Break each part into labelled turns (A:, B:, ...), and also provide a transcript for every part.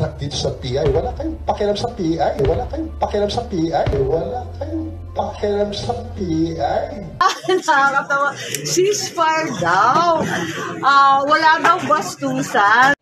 A: nadi-distract dito sa PI. Wala kayong pakialam sa PI. Wala kayong pakialam sa PI. Wala kayong pakialam sa PI.
B: Nakakatawa. Ceasefire daw. Wala daw bastusan.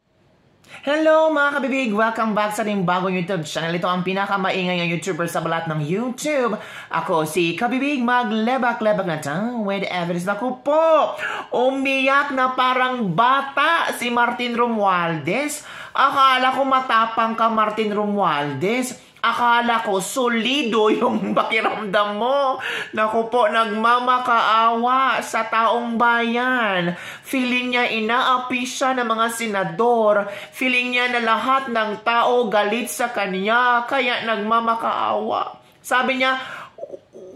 C: Hello mga kabibig! Welcome back sa ating bagong YouTube channel. Ito ang pinakamaingay ng YouTuber sa balat ng YouTube. Ako si Kabibig, maglebak-lebak na tao with evidence. Naku po! Umiyak na parang bata si Martin Romualdez. Akala ko matapang ka, Martin Romualdez. Akala ko solido yung pakiramdam mo. Naku po, nagmamakaawa sa taong bayan. Feeling niya inaapi siya ng mga senador. Feeling niya na lahat ng tao galit sa kanya. Kaya nagmamakaawa. Sabi niya,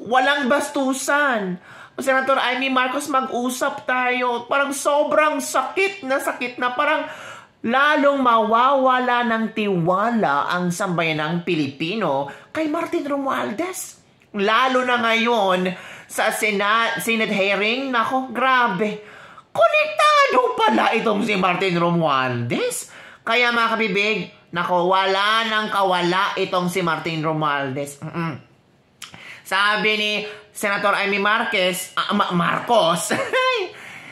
C: walang bastusan. Senator Amy Marcos, mag-usap tayo. Parang sobrang sakit na parang lalong mawawala ng tiwala ang sambayanang Pilipino kay Martin Romualdez. Lalo na ngayon sa Senate hearing, nako, grabe. Konektado pala itong si Martin Romualdez. Kaya mga kabibig, nako, wala nang kawala itong si Martin Romualdez. Sabi ni Senator Amy Marcos,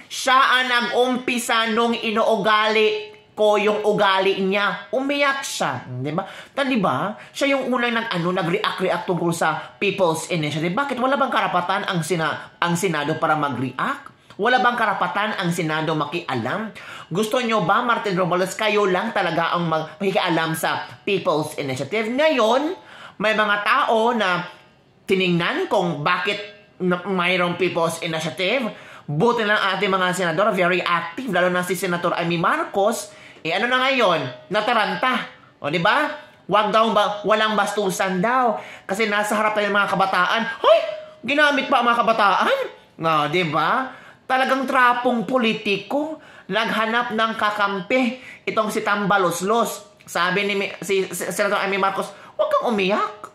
C: siya ang nag-umpisa nung inuugali ko yung ugali niya. Umiyak siya. Diba? Diba? Siya yung unang nag-react tungkol sa People's Initiative. Bakit? Wala bang karapatan ang Senado para mag-react? Wala bang karapatan ang Senado makialam? Gusto nyo ba, Martin Romualdez, kayo lang talaga ang makikialam sa People's Initiative? Ngayon, may mga tao na tiningnan kung bakit mayroong People's Initiative. Buti lang ating mga senador, very active, lalo na si Senator Amy Marcos. Ano na ngayon? Nataranta. O, di ba? Walang bastusan daw. Kasi nasa harap tayo ng mga kabataan. Hoy! Ginamit pa ang mga kabataan? No, di ba? Talagang trapong politiko. Naghanap ng kakampi. Itong si Tambaloslos. Sabi ni si Senator Amy Marcos, huwag kang umiyak.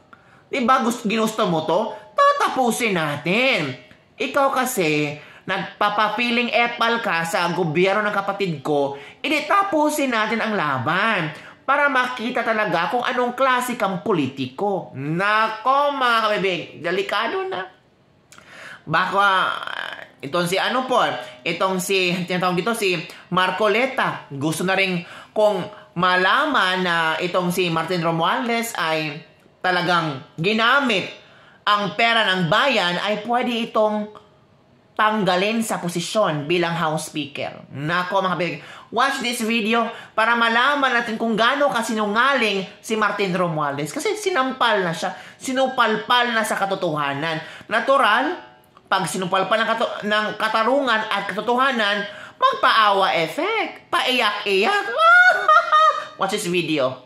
C: Di ba? Ginusto mo to? Tatapusin natin. Ikaw kasi nagpapapiling epal ka sa gobyerno ng kapatid ko, tapusin natin ang laban para makita talaga kung anong klase kang politiko. Nako mga kabibig, delikado na. Baka itong si tinatawag dito si Marcoleta, gusto na rin kung malaman na itong si Martin Romualdez ay talagang ginamit ang pera ng bayan, ay pwede itong tanggalin sa posisyon bilang House Speaker. Nako mga kabibig, watch this video para malaman natin kung gaano kasinungaling si Martin Romualdez. Kasi sinampal na siya, sinupalpal na sa katotohanan. Natural, pag sinupalpal ng katarungan at katotohanan, magpaawa effect, paiyak-iyak. Watch this video.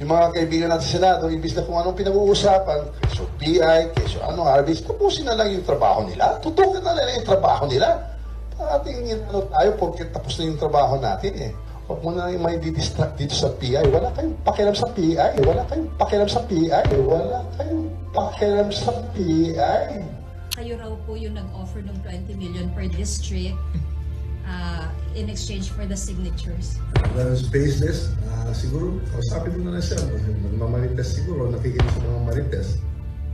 A: Yung mga kaibigan natin sa Senado, imbis na kung anong pinag-uusapan, keso PI, keso RBs, tapusin na lang yung trabaho nila. Tutukan na lang yung trabaho nila. Parating tayo porque tapos na yung trabaho natin eh. Huwag mo na yung may didistract dito sa PI. Wala kayong pakialam sa PI. Wala kayong pakialam sa PI. Wala kayong pakialam sa PI.
D: Kayo raw po yung nag-offer ng 20 million per district in exchange for the signatures.
E: That was baseless. Siguro, kausapin mo na siya. Nagmamarites siguro, nakikinig sa mga marites.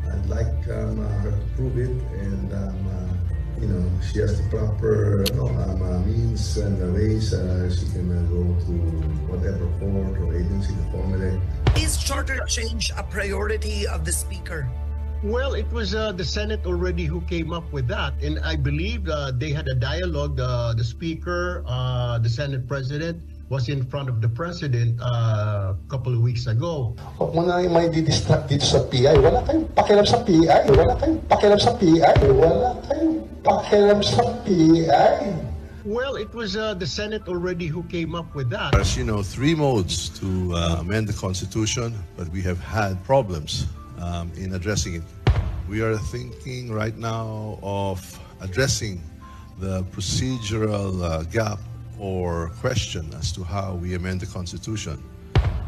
E: I'd like her to prove it, and she has the proper means and ways she can go to whatever court or agency to formulate.
F: Is charter change a priority of the Speaker?
G: Well, it was the Senate already who came up with that, and I believe they had a dialogue. The Speaker, the Senate President, was in front of the President a couple of weeks ago.
A: Huwag mo na yung may didistract dito sa PI. Wala kayong pakialam sa PI. Wala kayong pakialam sa PI. Wala kayong pakialam sa PI.
G: Well, it was the Senate already who came up with that.
H: As you know, 3 modes to amend the Constitution, but we have had problems in addressing it. We are thinking right now of addressing the procedural gap or question as to how we amend the Constitution.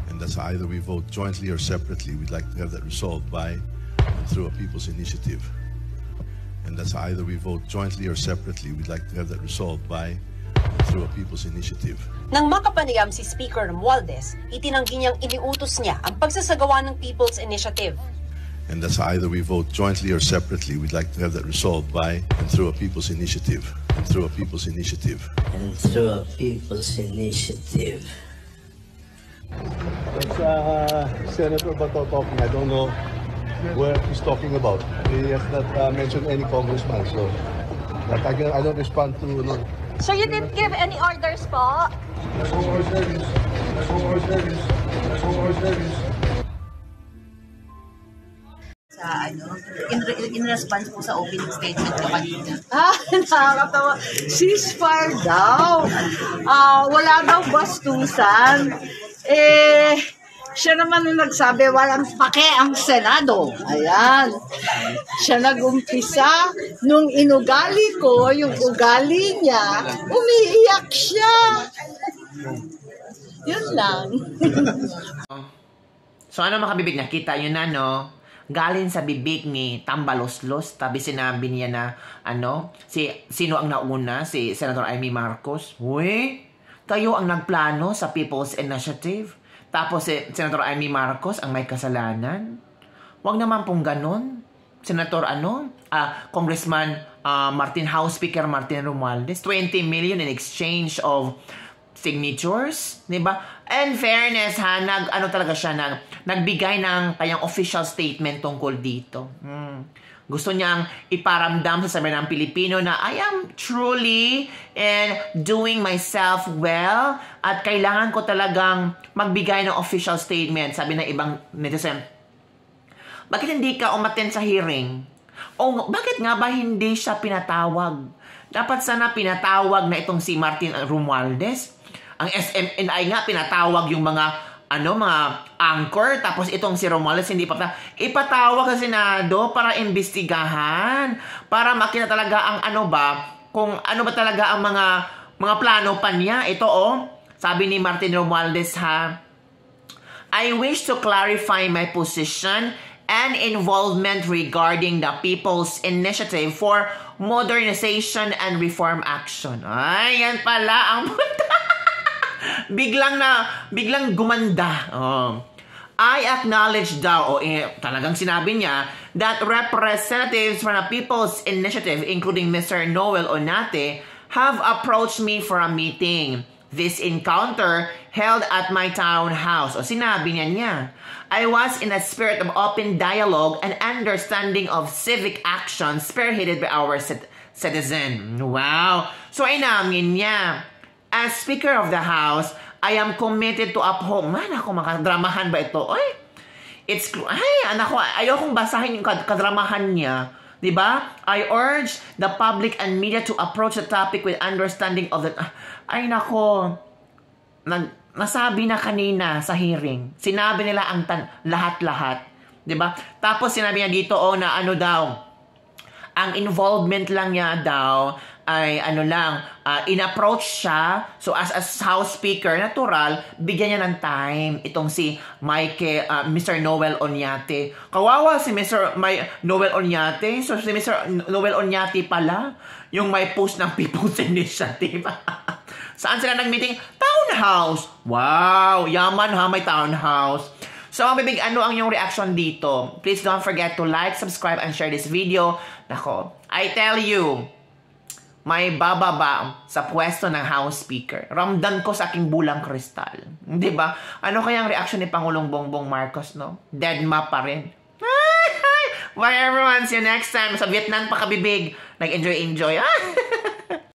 H: And that's either we vote jointly or separately. We'd like to have that resolved by and through a People's Initiative. And that's either we vote jointly or separately. We'd like to have that resolved by and through a People's Initiative.
I: Nang makapanayam si Speaker Romualdez, itinanggi niyang iniutos niya ang pagsasagawa ng People's Initiative.
H: And that's either we vote jointly or separately. We'd like to have that resolved by and through a People's Initiative. And through a People's Initiative.
J: And through a People's Initiative.
E: That's Senator Bato talking. I don't know what he's talking about. He has not mentioned any congressman, so but I don't respond to. No.
B: So you didn't give any orders po?
K: Sa in response po sa opening statement ko kanina.
B: Nakakatawa. Ceasefire daw. Wala daw bastusan. Siya naman yung nagsabi, walang pake ang Senado. Ayan. Siya nag-umpisa. Nung inugali ko, yung ugali niya, umiiyak siya. Yun lang.
C: So ano mga kabibig, nakita yun na, no? Galing sa bibig ni Tambaloslos, tabi sinabi niya na, sino ang nauna? Si Senator Amy Marcos. Uy, kayo ang nagplano sa People's Initiative. Tapos si Senator Amy Marcos ang may kasalanan. Huwag naman pong ganun. Senator, Congressman House Speaker Martin Romualdez, 20 million in exchange of signatures, di ba? And fairness ha, talaga siya, nagbigay ng kanyang official statement tungkol dito. Gusto niyang iparamdam sa sabi ng Pilipino na I am truly doing myself well at kailangan ko talagang magbigay ng official statement. Sabi ng ibang netizen, bakit hindi ka umattend sa hearing? O bakit nga ba hindi siya pinatawag? Dapat sana pinatawag na itong si Martin Romualdez. Ang SMNI nga pinatawag yung mga anchor, tapos itong si Romualdez hindi pa ipatawag sa Senado para imbestigahan, para makita talaga ang kung ano ba talaga ang mga plano pa niya. Ito sabi ni Martin Romualdez ha, I wish to clarify my position and involvement regarding the People's Initiative for Modernization and Reform Action. Ay, yan pala ang biglang gumanda. I acknowledge daw, talagang sinabi niya, that representatives from the People's Initiative, including Mr. Noel Oñate, have approached me for a meeting. This encounter held at my townhouse. Sinabi niya. I was in a spirit of open dialogue and understanding of civic action spearheaded by our citizen. Wow! So, inamin niya. As Speaker of the House, I am committed to uphold. Makadramahan ba ito? Ayokong basahin yung kadramahan niya. Diba? I urge the public and media to approach the topic with understanding of the... Nasabi na kanina sa hearing. Sinabi nila ang lahat-lahat. Diba? Tapos sinabi niya dito, na ang involvement lang niya daw ay in-approach siya. So as House Speaker, natural, bigyan niya ng time itong si Mr. Noel Oñate. Kawawa si Mr. Noel Oñate. So si Mr. Noel Oñate pala, yung may post ng People's Initiative. Saan sila nag-meeting? Townhouse! Wow! Yaman ha, may townhouse. So, ang bibig, ano ang yung reaction dito? Please don't forget to like, subscribe, and share this video. Nako, I tell you, may bababa sa pwesto ng House Speaker. Ramdam ko sa aking bulang kristal. Di ba? Ano kaya ang reaction ni Pangulong Bongbong Marcos, no? Deadma pa rin. Bye everyone! See you next time. Sa Vietnam pa kabibig. Nag-enjoy.